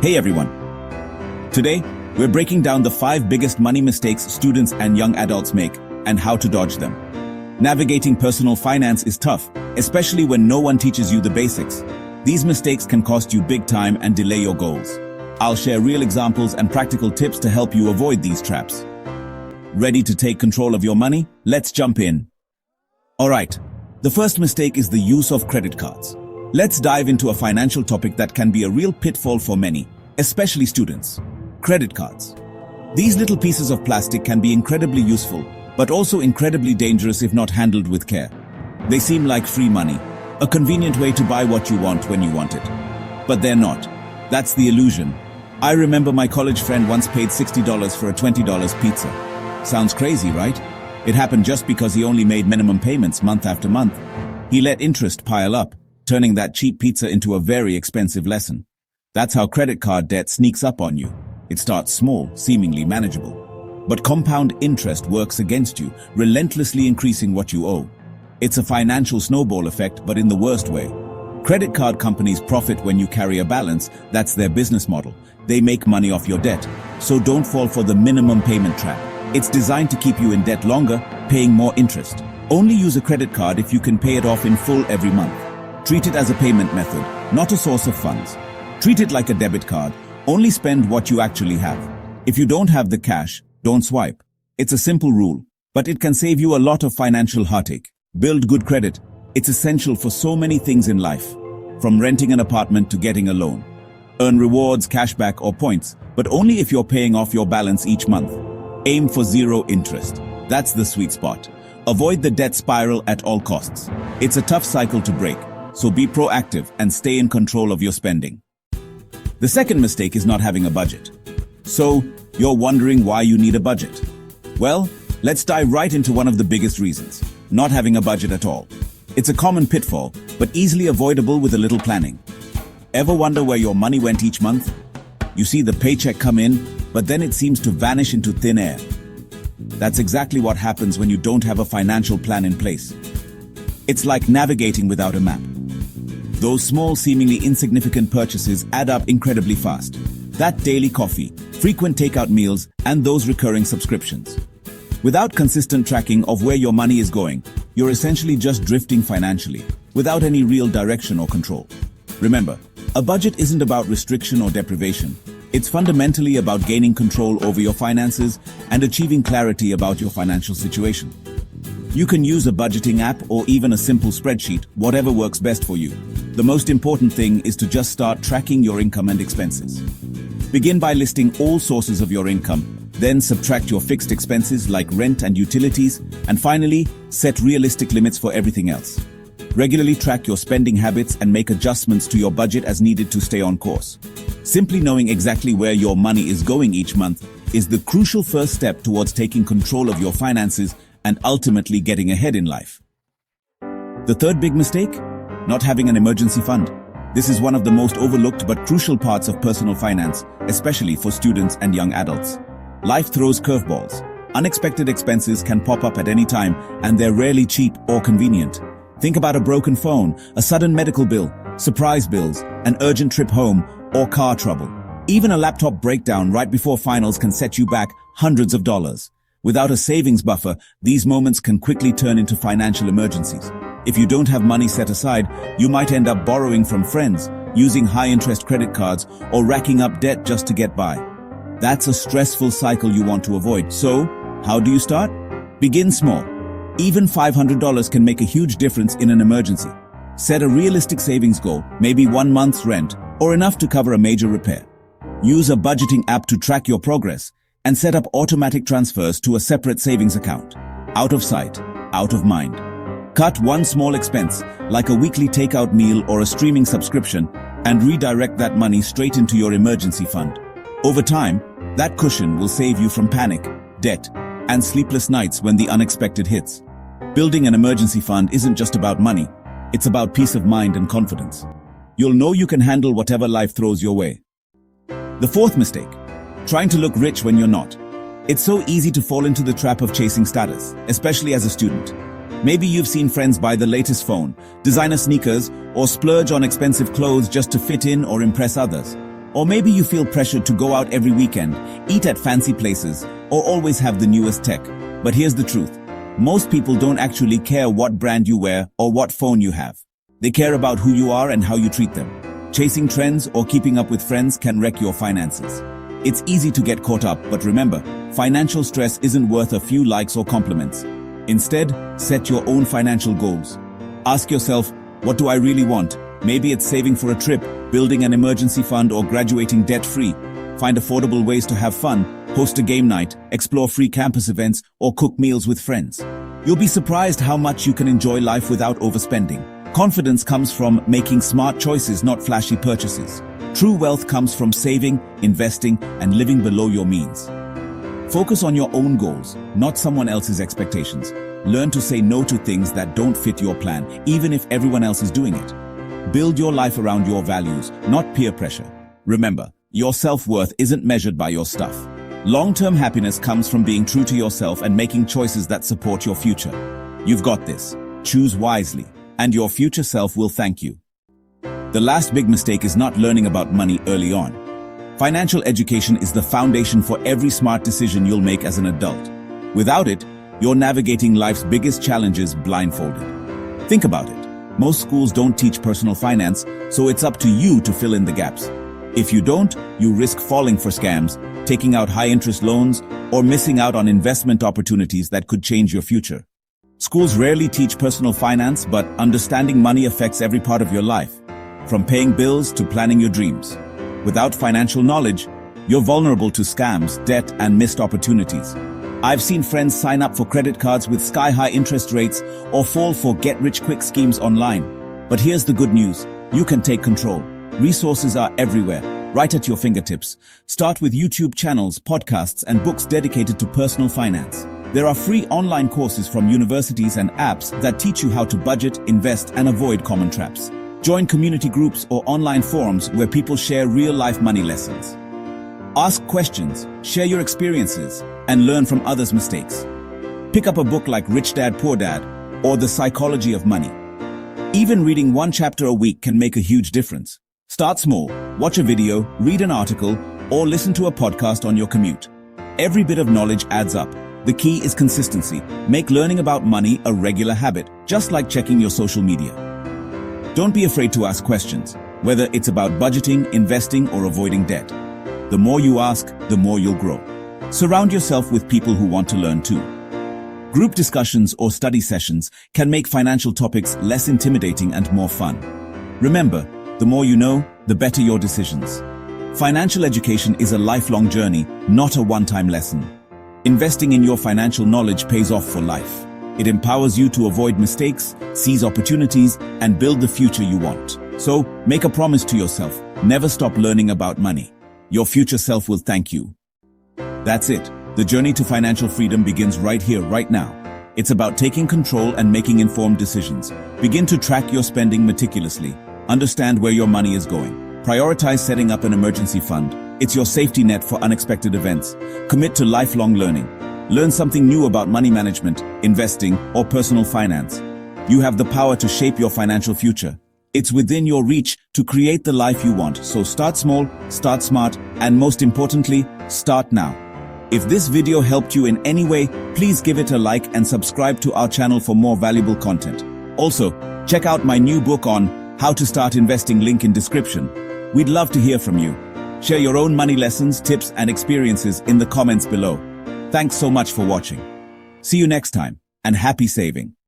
Hey everyone. Today, we're breaking down the 5 biggest money mistakes students and young adults make and how to dodge them. Navigating personal finance is tough, especially when no one teaches you the basics. These mistakes can cost you big time and delay your goals. I'll share real examples and practical tips to help you avoid these traps. Ready to take control of your money? Let's jump in. Alright, the first mistake is the use of credit cards. Let's dive into a financial topic that can be a real pitfall for many, especially students. Credit cards. These little pieces of plastic can be incredibly useful, but also incredibly dangerous if not handled with care. They seem like free money, a convenient way to buy what you want when you want it. But they're not. That's the illusion. I remember my college friend once paid $60 for a $20 pizza. Sounds crazy, right? It happened just because he only made minimum payments month after month. He let interest pile up, turning that cheap pizza into a very expensive lesson. That's how credit card debt sneaks up on you. It starts small, seemingly manageable. But compound interest works against you, relentlessly increasing what you owe. It's a financial snowball effect, but in the worst way. Credit card companies profit when you carry a balance. That's their business model. They make money off your debt. So don't fall for the minimum payment trap. It's designed to keep you in debt longer, paying more interest. Only use a credit card if you can pay it off in full every month. Treat it as a payment method, not a source of funds. Treat it like a debit card. Only spend what you actually have. If you don't have the cash, don't swipe. It's a simple rule, but it can save you a lot of financial heartache. Build good credit. It's essential for so many things in life, from renting an apartment to getting a loan. Earn rewards, cashback, or points, but only if you're paying off your balance each month. Aim for 0 interest. That's the sweet spot. Avoid the debt spiral at all costs. It's a tough cycle to break. So be proactive and stay in control of your spending. The second mistake is not having a budget. So, you're wondering why you need a budget. Well, let's dive right into one of the biggest reasons: not having a budget at all. It's a common pitfall, but easily avoidable with a little planning. Ever wonder where your money went each month? You see the paycheck come in, but then it seems to vanish into thin air. That's exactly what happens when you don't have a financial plan in place. It's like navigating without a map. Those small, seemingly insignificant purchases add up incredibly fast. That daily coffee, frequent takeout meals, and those recurring subscriptions. Without consistent tracking of where your money is going, you're essentially just drifting financially, without any real direction or control. Remember, a budget isn't about restriction or deprivation. It's fundamentally about gaining control over your finances and achieving clarity about your financial situation. You can use a budgeting app or even a simple spreadsheet, whatever works best for you. The most important thing is to just start tracking your income and expenses. Begin by listing all sources of your income, then subtract your fixed expenses like rent and utilities, and finally, set realistic limits for everything else. Regularly track your spending habits and make adjustments to your budget as needed to stay on course. Simply knowing exactly where your money is going each month is the crucial first step towards taking control of your finances and ultimately getting ahead in life. The third big mistake? Not having an emergency fund. This is one of the most overlooked but crucial parts of personal finance, especially for students and young adults. Life throws curveballs. Unexpected expenses can pop up at any time, and they're rarely cheap or convenient. Think about a broken phone, a sudden medical bill, surprise bills, an urgent trip home, or car trouble. Even a laptop breakdown right before finals can set you back hundreds of dollars. Without a savings buffer, these moments can quickly turn into financial emergencies. If you don't have money set aside, you might end up borrowing from friends, using high-interest credit cards, or racking up debt just to get by. That's a stressful cycle you want to avoid. So, how do you start? Begin small. Even $500 can make a huge difference in an emergency. Set a realistic savings goal, maybe 1 month's rent, or enough to cover a major repair. Use a budgeting app to track your progress, and set up automatic transfers to a separate savings account. Out of sight, out of mind. Cut one small expense, like a weekly takeout meal or a streaming subscription, and redirect that money straight into your emergency fund. Over time, that cushion will save you from panic, debt, and sleepless nights when the unexpected hits. Building an emergency fund isn't just about money, it's about peace of mind and confidence. You'll know you can handle whatever life throws your way. The fourth mistake: trying to look rich when you're not. It's so easy to fall into the trap of chasing status, especially as a student. Maybe you've seen friends buy the latest phone, designer sneakers, or splurge on expensive clothes just to fit in or impress others. Or maybe you feel pressured to go out every weekend, eat at fancy places, or always have the newest tech. But here's the truth. Most people don't actually care what brand you wear or what phone you have. They care about who you are and how you treat them. Chasing trends or keeping up with friends can wreck your finances. It's easy to get caught up, but remember, financial stress isn't worth a few likes or compliments. Instead, set your own financial goals. Ask yourself, what do I really want? Maybe it's saving for a trip, building an emergency fund, or graduating debt-free. Find affordable ways to have fun, host a game night, explore free campus events, or cook meals with friends. You'll be surprised how much you can enjoy life without overspending. Confidence comes from making smart choices, not flashy purchases. True wealth comes from saving, investing, and living below your means. Focus on your own goals, not someone else's expectations. Learn to say no to things that don't fit your plan, even if everyone else is doing it. Build your life around your values, not peer pressure. Remember, your self-worth isn't measured by your stuff. Long-term happiness comes from being true to yourself and making choices that support your future. You've got this. Choose wisely, and your future self will thank you. The last big mistake is not learning about money early on. Financial education is the foundation for every smart decision you'll make as an adult. Without it, you're navigating life's biggest challenges blindfolded. Think about it. Most schools don't teach personal finance, so it's up to you to fill in the gaps. If you don't, you risk falling for scams, taking out high-interest loans, or missing out on investment opportunities that could change your future. Schools rarely teach personal finance, but understanding money affects every part of your life, from paying bills to planning your dreams. Without financial knowledge, you're vulnerable to scams, debt, and missed opportunities. I've seen friends sign up for credit cards with sky-high interest rates or fall for get-rich-quick schemes online. But here's the good news. You can take control. Resources are everywhere, right at your fingertips. Start with YouTube channels, podcasts, and books dedicated to personal finance. There are free online courses from universities and apps that teach you how to budget, invest, and avoid common traps. Join community groups or online forums where people share real-life money lessons. Ask questions, share your experiences, and learn from others' mistakes. Pick up a book like Rich Dad, Poor Dad, or The Psychology of Money. Even reading one chapter a week can make a huge difference. Start small, watch a video, read an article, or listen to a podcast on your commute. Every bit of knowledge adds up. The key is consistency. Make learning about money a regular habit, just like checking your social media. Don't be afraid to ask questions, whether it's about budgeting, investing, or avoiding debt. The more you ask, the more you'll grow. Surround yourself with people who want to learn too. Group discussions or study sessions can make financial topics less intimidating and more fun. Remember, the more you know, the better your decisions. Financial education is a lifelong journey, not a one-time lesson. Investing in your financial knowledge pays off for life. It empowers you to avoid mistakes, seize opportunities, and build the future you want. So, make a promise to yourself, never stop learning about money. Your future self will thank you. That's it. The journey to financial freedom begins right here, right now. It's about taking control and making informed decisions. Begin to track your spending meticulously. Understand where your money is going. Prioritize setting up an emergency fund. It's your safety net for unexpected events. Commit to lifelong learning. Learn something new about money management, investing, or personal finance. You have the power to shape your financial future. It's within your reach to create the life you want. So start small, start smart, and most importantly, start now. If this video helped you in any way, please give it a like and subscribe to our channel for more valuable content. Also, check out my new book on How to Start Investing, link in description. We'd love to hear from you. Share your own money lessons, tips, and experiences in the comments below. Thanks so much for watching. See you next time, and happy saving.